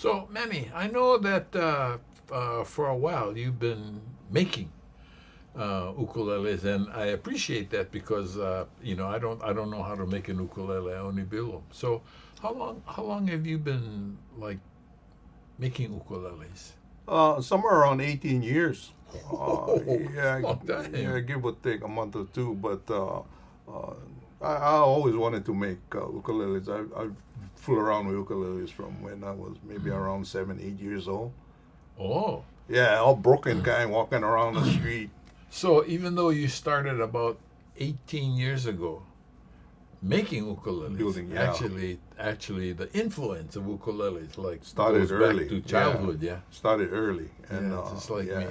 So, Manny, I know that for a while you've been making ukuleles, and I appreciate that because I don't know how to make an ukulele. I only build them. So, how long have you been like making ukuleles? Somewhere around 18 years. Oh, Yeah, long yeah, time. give or take a month or two. But I always wanted to make ukuleles. I fool around with ukuleles from when I was maybe around 7, 8 years old. Oh, Yeah, all broken kind, walking around the street. so even though you started about 18 years ago making ukuleles, Building, yeah. actually the influence of ukuleles like Started goes back early. to Yeah, childhood. Yeah, started early. And yeah, just like yeah. me,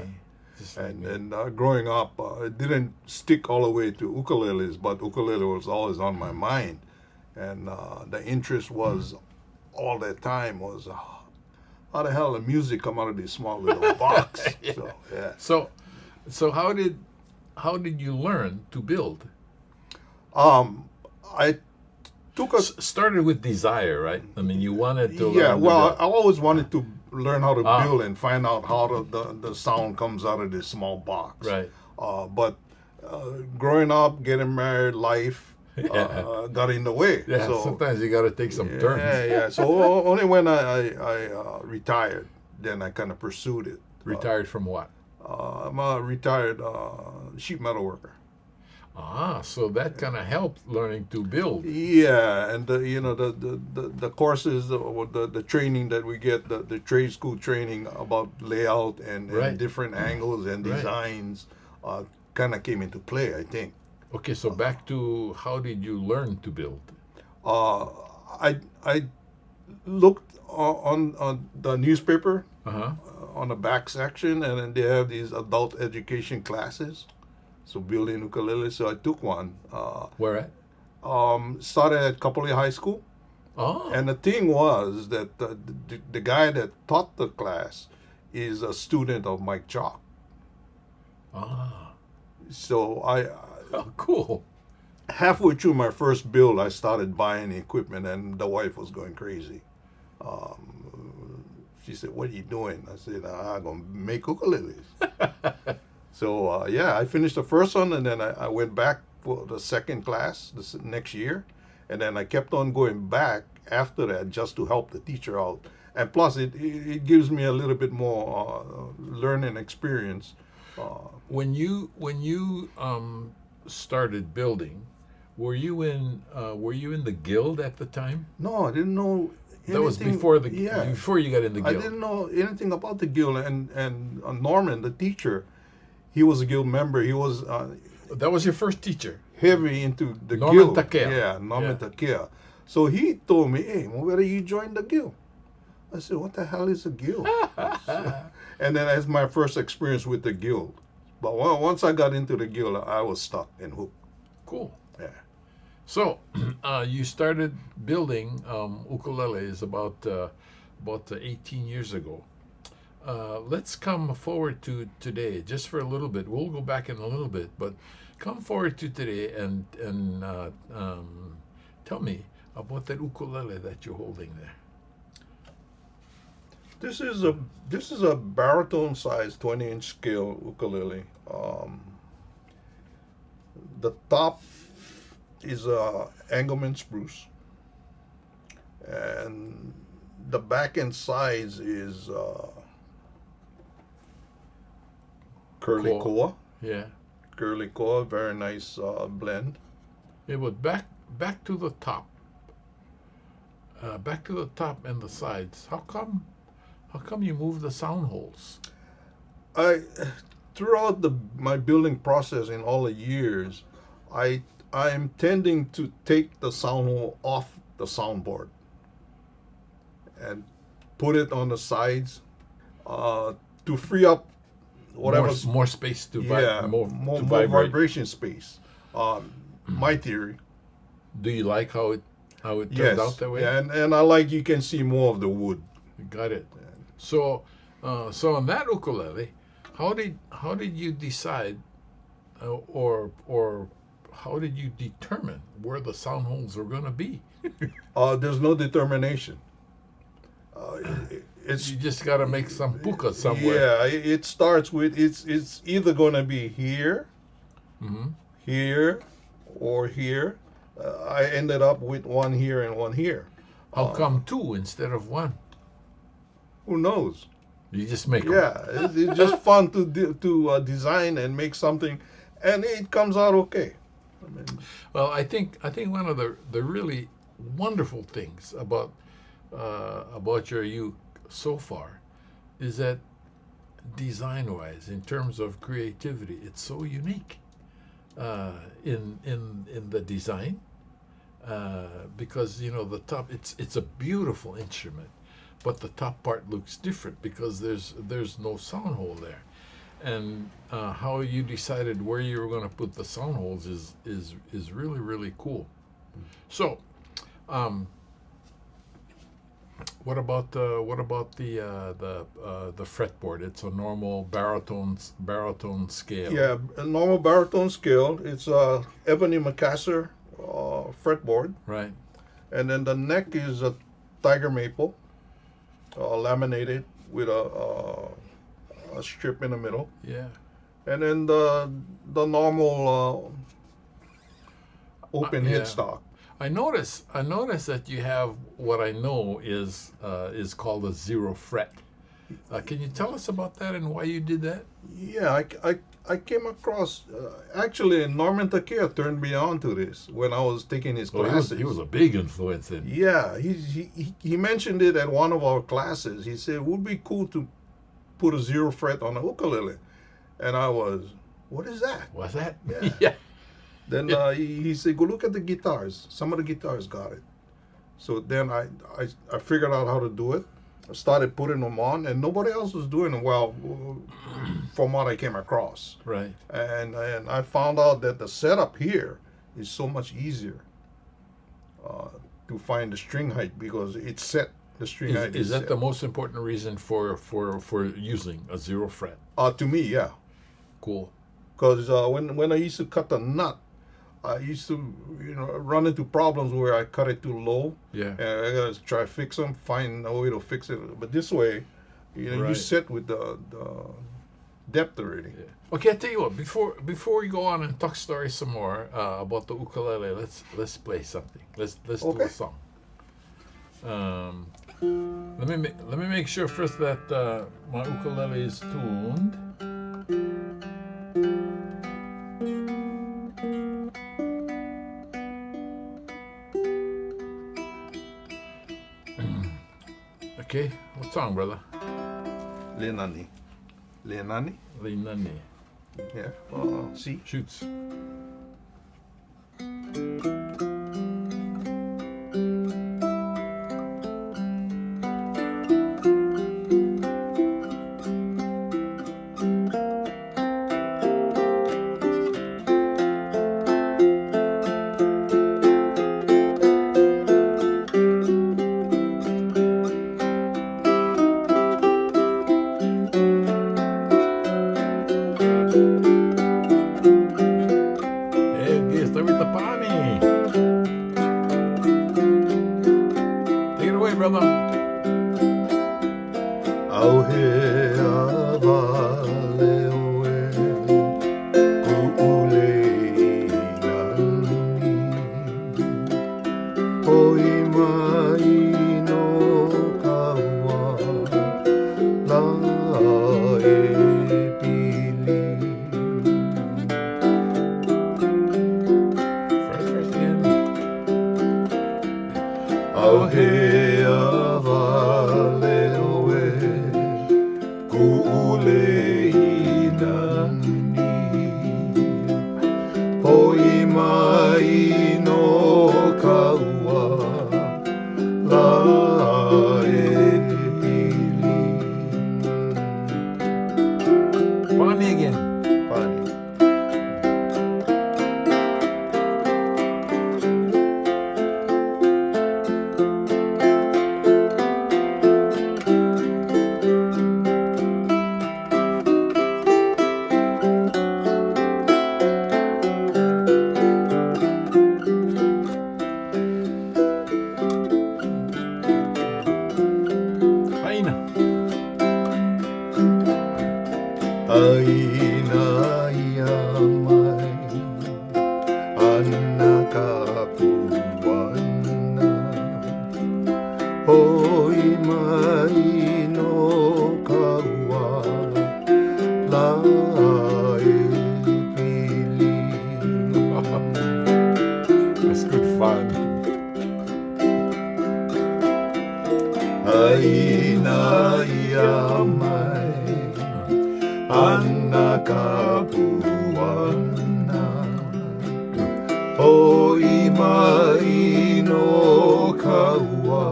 just like me. And growing up, it didn't stick all the way to ukuleles, but ukulele was always on my mind. And the interest was all that time was how the hell the music come out of this small little box? Yeah. So yeah. So how did you learn to build? Um, I took a Started with desire, right? I mean, you wanted to yeah. learn to Well, build. I always wanted to learn how to Ah, build and find out how the sound comes out of this small box. right. But growing up, getting married, life Yeah, got in the way. yeah. So Sometimes you got to take some turns. yeah, yeah. So only when I retired, then I kind of pursued it. Retired from what? I'm a retired sheet metal worker. Ah, so that kind of helped learning to build. Yeah, and the courses, the training that we get, the trade school training about layout and Right. different angles and Right. designs, kind of came into play, I think. Okay, so back to how did you learn to build? Uh, I looked on the newspaper Uh huh. on the back section, and then they have these adult education classes. So building ukulele. So I took one. Where at? Started at Kapolei High School, Oh, and the thing was that the guy that taught the class is a student of Mike Chalk. ah, So I oh, cool. halfway through my first build, I started buying equipment, and the wife was going crazy. She said, "What are you doing?" I said, "I'm gonna make ukuleles." So yeah, I finished the first one, and then I went back for the second class next year, and then I kept on going back after that just to help the teacher out. And plus, it gives me a little bit more learning experience. When you started building, were you in the guild at the time? No, I didn't know That was anything. Yeah, before you got in the I guild. didn't know anything about the guild. And Norman, the teacher, he was a guild member. He was That was your first teacher. heavy into the Norman guild. Takea. Yeah, Norman Yeah. Takea. So he told me, "Hey, well, whether you join the guild." I said, "What the hell is a guild?" And then that's my first experience with the guild. But once I got into the guild, I was stuck and hooked. Cool. Yeah. So, you started building ukuleles about 18 years ago. Let's come forward to today, just for a little bit. We'll go back in a little bit, but come forward to today and tell me about that ukulele that you're holding there. This is a baritone size 20-inch scale ukulele. The top is Engelmann spruce, and the back and sides is curly Koa. koa. Yeah. Curly koa, very nice blend. Yeah, but back to the top. Back to the top and the sides. How come you move the sound holes? I throughout my building process in all the years, I'm tending to take the sound hole off the soundboard and put it on the sides to free up whatever. More space to Yeah, more more to vibrate. vibration space. My theory. Do you like how it Yes. turned out that way? Yeah, and I like you can see more of the wood. Got it. So on that ukulele, how did you decide, or how did you determine where the sound holes are going to be? There's no determination. it's You just got to make some puka somewhere. yeah. It starts with it's either gonna be here, Hmm. here, or here. I ended up with one here and one here. How come two instead of one? Who knows? You just make 'em. Yeah, it's just fun to design and make something, and it comes out okay. I mean, Well, I think one of the really wonderful things about your uke so far is that design-wise, in terms of creativity, it's so unique in the design because you know the top. It's a beautiful instrument, but the top part looks different because there's no sound hole there. And how you decided where you were going to put the sound holes is really really cool. So, what about the fretboard? It's a normal baritone scale. yeah, a normal baritone scale. It's a ebony Macassar fretboard, Right. and then the neck is a tiger maple, laminated with a strip in the middle, Yeah. and then the normal open yeah. headstock. I notice that you have what I know is called a zero fret. Can you tell us about that and why you did that? Yeah, I came across actually Norman Takea turned me on to this when I was taking his classes. He was a big influence in. Yeah, he mentioned it at one of our classes. He said it would be cool to put a zero fret on a ukulele, and I was, what is that? Was that? Yeah. Yeah. Then he said, go look at the guitars. Some of the guitars got it. So then I figured out how to do it. I started putting them on, and nobody else was doing them well, from what I came across. Right. And I found out that the setup here is so much easier to find the string height because it's set. The string height Is that set. the most important reason for using a zero fret? To me, yeah. Cool. Because when I used to cut the nut, I used to run into problems where I cut it too low. Yeah. And I gotta try to fix them, find a way to fix it. But this way, you Right. set with the depth already. Yeah. Okay, I tell you what. Before we go on and talk stories some more about the ukulele, let's play something. Let's do Okay. a song. Let me make sure first that my ukulele is tuned. Okay, what song, brother? Lenani. Lenani? Linani. Yeah. See? Shoots. Hey, está with the pani. Take it away, brother. Auhe avale oe ku'uleilani Hoi mai no kaua la e pili First again. Auhe avale oe ku'uleilani Hoi mai no kaua la e pili Pani again. Pani. Aina. inayamay anakapuan na hoy maino kawa That's good fun. ay inayamay anakapuan na hoy maino kawa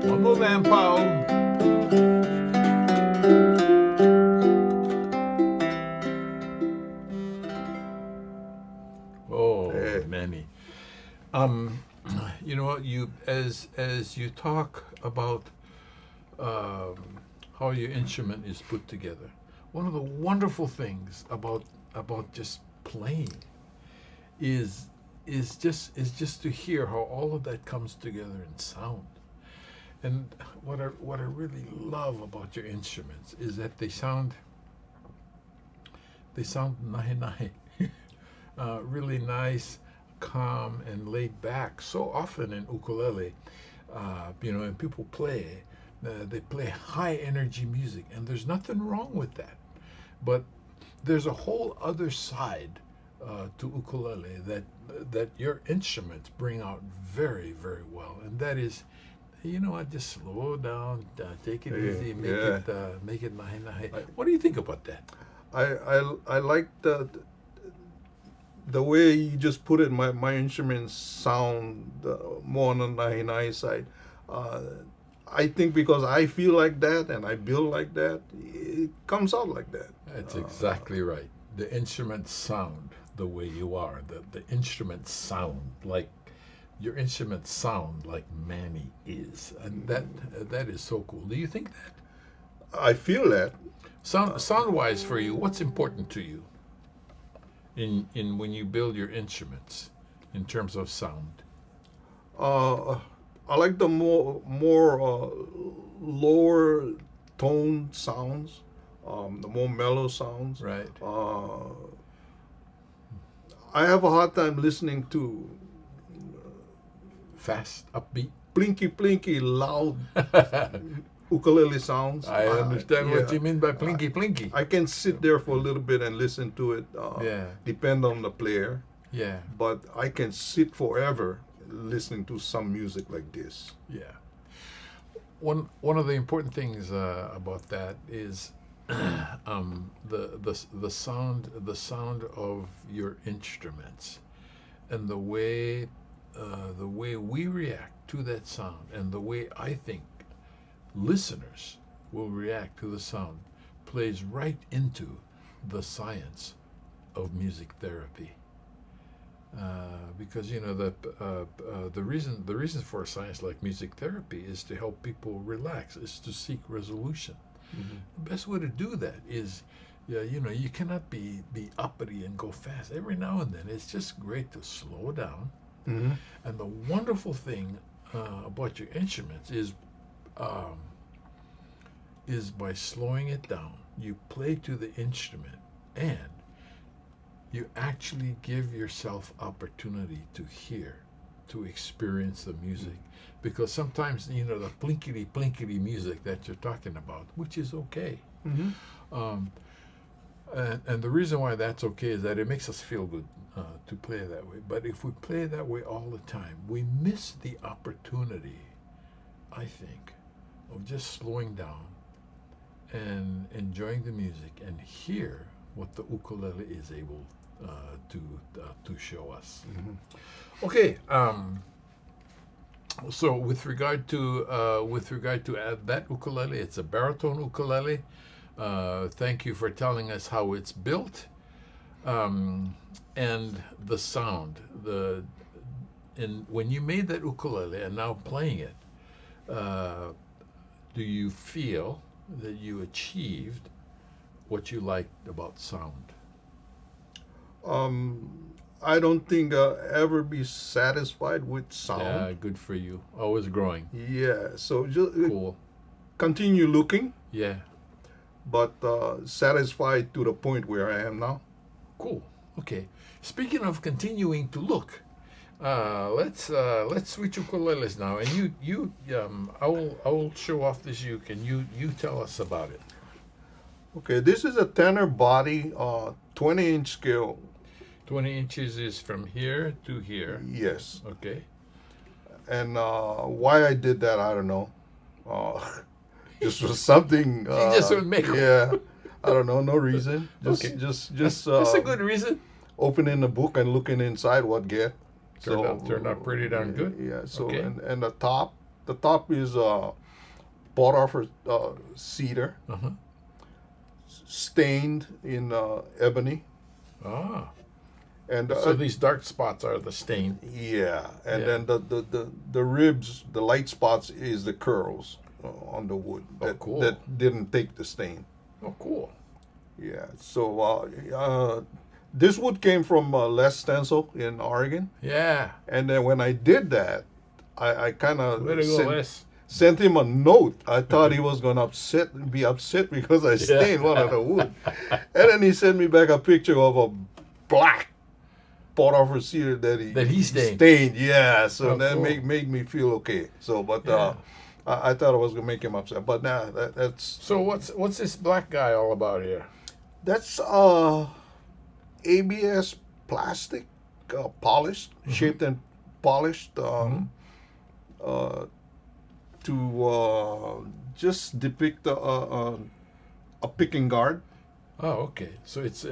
One more man, Paul. Oh, Eh. Manny. You know, you as you talk about how your instrument is put together, one of the wonderful things about just playing is just to hear how all of that comes together in sound. And what I really love about your instruments is that they sound nahe nahe, really nice, calm, and laid back. So often in ukulele, and people play, they play high energy music, and there's nothing wrong with that. But there's a whole other side to ukulele that your instruments bring out very, very well, and that is, just slow down, take it easy, make it nahe nahe. What do you think about that? I like the way you just put it. My instruments sound more on the nahi side. I think because I feel like that and I build like that, it comes out like that. That's exactly right. The instruments sound the way you are. The instruments sound like your instruments sound like Manny is, and that is so cool. Do you think that? I feel that. Sound wise for you, what's important to you in when you build your instruments in terms of sound? I like the more lower tone sounds, the more mellow sounds. Right. I have a hard time listening to Fast, upbeat. plinky loud ukulele sounds. I understand what yeah. you mean by plinky plinky. I can sit there for a little bit and listen to it. Yeah. Depend on the player, Yeah. but I can sit forever listening to some music like this. Yeah. One of the important things about that is the sound of your instruments, and the way we react to that sound, and the way I think listeners will react to the sound plays right into the science of music therapy. Because the reason for a science like music therapy is to help people relax, is to seek resolution. Mm-hmm. The best way to do that is, you cannot be uppity and go fast. Every now and then, it's just great to slow down. Mm-hmm. And the wonderful thing about your instruments is by slowing it down, you play to the instrument, and you actually give yourself opportunity to hear, to experience the music. Because sometimes, the plinkety music that you're talking about, which is okay. Mm-hmm. And the reason why that's okay is that it makes us feel good to play that way. But if we play that way all the time, we miss the opportunity, I think, of just slowing down and enjoying the music and hear what the ukulele is able to show us. Mm-hmm. Okay. So with regard to that ukulele, it's a baritone ukulele. Thank you for telling us how it's built, and the sound. When you made that ukulele and now playing it, do you feel that you achieved what you liked about sound? I don't think I'll ever be satisfied with Yeah, sound. good for you. Always growing. Yeah, so just Cool. continue looking, Yeah, but satisfied to the point where I am now. cool. Okay. Speaking of continuing to look, let's switch ukuleles now, and I will show off this uke, and you tell us about it. Okay, this is a tenor body, 20-inch scale. 20 inches is from here to here. Yes, Okay. and why I did that, I don't know. Uh, just was something. You just would make 'em. Yeah, I don't know, no reason. Just, Okay. just That's a good reason. opening the book and looking inside what get. Turned out pretty darn good. Yeah. So Okay. and the top is bought off cedar, Uh-huh. stained in ebony, Ah. and So these dark spots are the stain. yeah, and Yeah. then the ribs, the light spots is the curls on the wood that cool. that didn't take the stain. Oh, cool. Yeah. So this wood came from Les Stencil in Oregon, Yeah. and then when I did that, I kind of Way to go, Les. sent him a note. I thought he was gonna be upset because I stained one of the wood, and then he sent me back a picture of a black pot of cedar that he stained. Yeah, so Oh, that cool. made me feel okay. So, but Yeah. I thought I was gonna make him upset, but nah, that's So what's this black guy all about here? that's ABS plastic, polished, shaped and polished. To just depict a picking guard. Oh, okay. So it's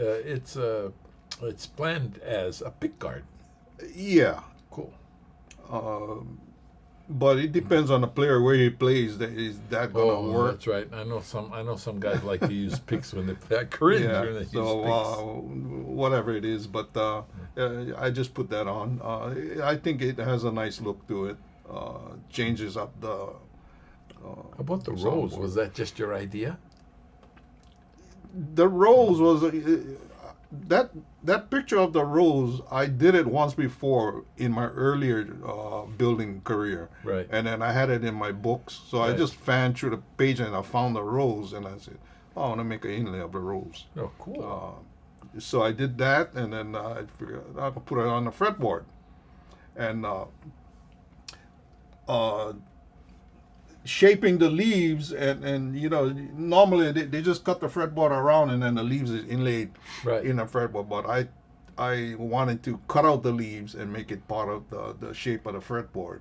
planned as a pick guard. Yeah, Cool. but it depends on the player where he plays. Is that gonna Oh, work? that's right. I know some guys like to use picks when they play. I cringe when they use So picks. whatever it is, but I just put that on. I think it has a nice look to it. Changes up the. How about the soundboard. rose? Was that just your idea? The rose was that picture of the rose. I did it once before in my earlier building career, Right. and then I had it in my books. So I Right. just fanned through the page and I found the rose, and I said, "Oh, I want to make an inlay of the rose." Oh, cool. So I did that, and then I figured I could put it on the fretboard, and shaping the leaves, and normally they just cut the fretboard around, and then the leaves is inlaid Right. in a fretboard. But I wanted to cut out the leaves and make it part of the shape of the fretboard,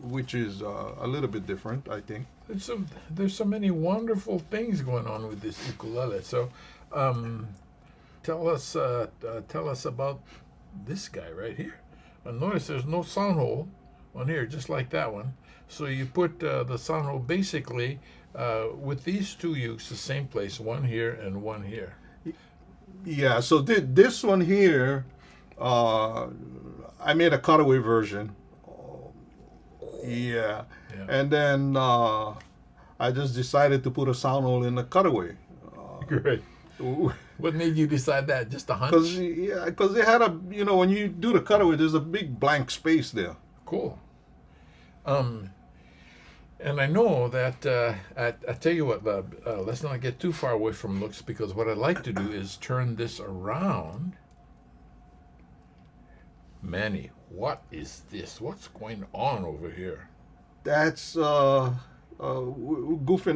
which is a little bit different, I think. There's so many wonderful things going on with this ukulele. So, tell us about this guy right here. And notice there's no sound hole on here, just like that one. So you put the sound hole basically with these two ukes, the same place, one here and one here. Yeah. So this one here, I made a cutaway version. Yeah. Yeah. And then I just decided to put a sound hole in the cutaway. Great. What made you decide that? Just a hunch? Because they had when you do the cutaway, there's a big blank space there. Cool. And I know that I tell you what, let's not get too far away from looks, because what I'd like to do is turn this around. Manny, what is this? What's going on over here? That's goofing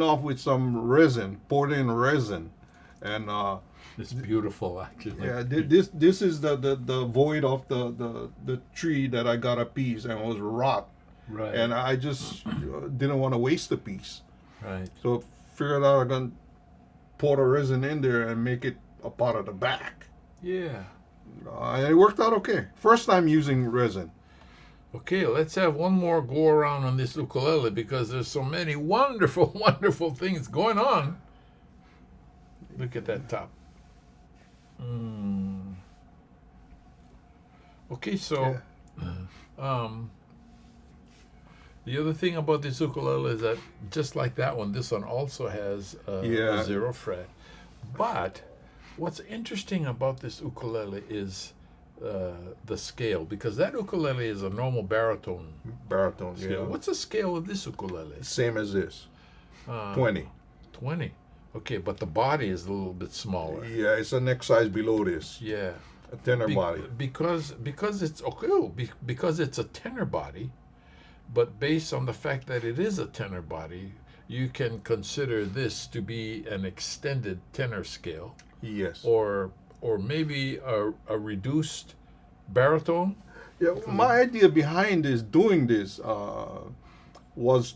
off with some resin, poured in resin, and It's beautiful, actually. yeah, this is the void of the tree that I got a piece and was rot, Right. and I just didn't want to waste the piece, Right. so figured out I'm gonna pour the resin in there and make it a part of the back, Yeah. and it worked out okay. First time using resin. Okay, let's have one more go around on this ukulele, because there's so many wonderful, wonderful things going on. Look at that top. Okay, so the other thing about this ukulele is that just like that one, this one also has a 0 fret. But what's interesting about this ukulele is the scale, because that ukulele is a normal baritone Baritone, scale. yeah. What's the scale of this ukulele? Same as this. Uh, 20. 20. Okay, but the body is a little bit smaller. Yeah, it's a neck size below this. Yeah. A tenor body. Because it's okay, because it's a tenor body, but based on the fact that it is a tenor body, you can consider this to be an extended tenor scale, Yes. or maybe a reduced baritone. Yeah, my idea behind doing this, was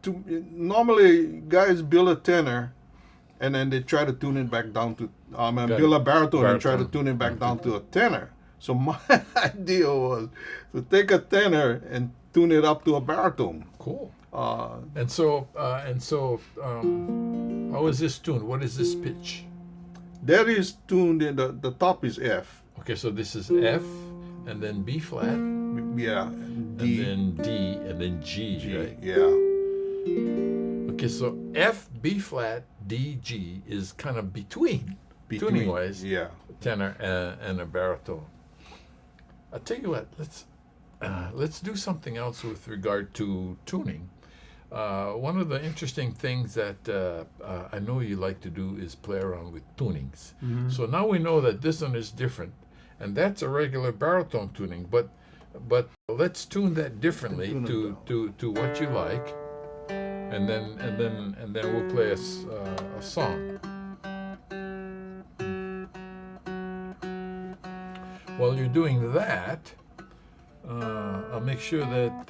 to normally guys build a tenor, and then they try to tune it back down to build a baritone and try to Baritone. tune it back down to a tenor. So my idea was to take a tenor and tune it up to a baritone. Cool. Uh, And so how is this tuned? What is this pitch? that is tuned in the top is F. Okay, so this is F, and then B flat, Yeah, and D, then D, and then G, G. right? Yeah, Okay, so F, B flat, D, G is kind of between tuning wise, Yeah, tenor and a baritone. I'll tell you what, let's do something else with regard to tuning. One of the interesting things that I know you like to do is play around with tunings. So now we know that this one is different, and that's a regular baritone tuning. But let's tune that differently Tune it to what you like, and then we'll play a song. While you're doing that, I'll make sure that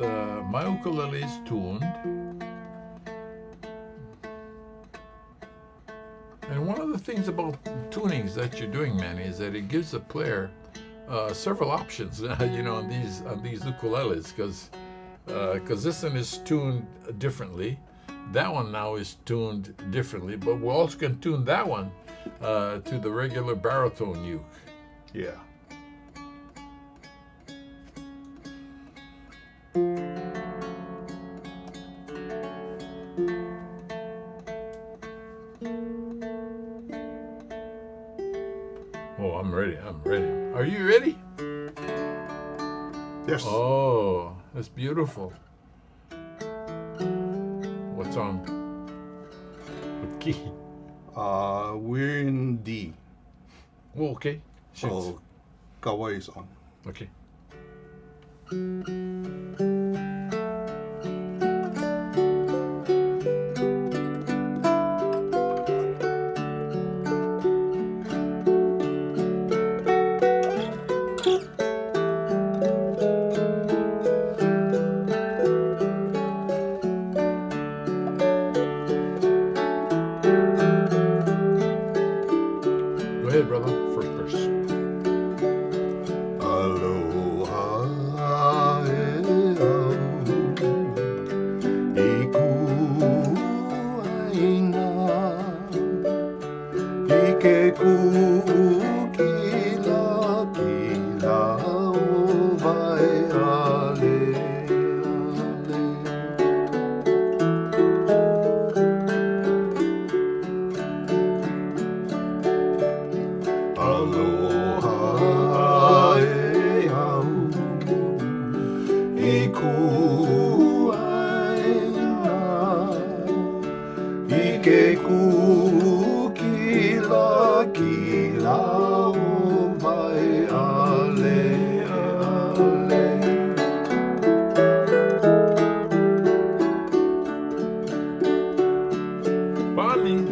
my ukulele is tuned. And one of the things about tunings that you're doing, Manny, is that it gives the player several options, on these ukuleles, because this one is tuned differently. That one now is tuned differently, but we also can tune that one to the regular baritone uke. yeah. Oh, I'm ready. Are you ready? Yes. Oh, that's beautiful. What's on? What key? We're in D. Oh, okay. Shoot. So Kawaii is on. Okay. Go ahead, brother. First verse. Aloha e au, iku aina, ike kukila kila o vai ale ale. Aloha e au, iku aina, ike kukila kila o vai ale ale. Bonnie.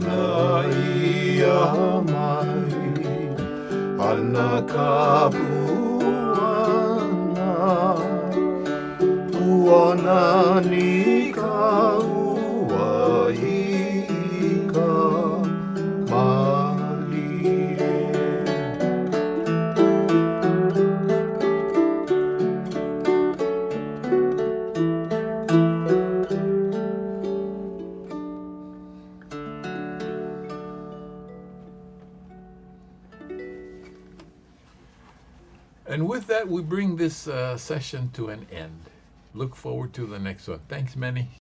na iya mai ana kapuana uana ni ka ua i ka malile. And with that, we bring this session to an end. Look forward to the next one. Thanks, Manny.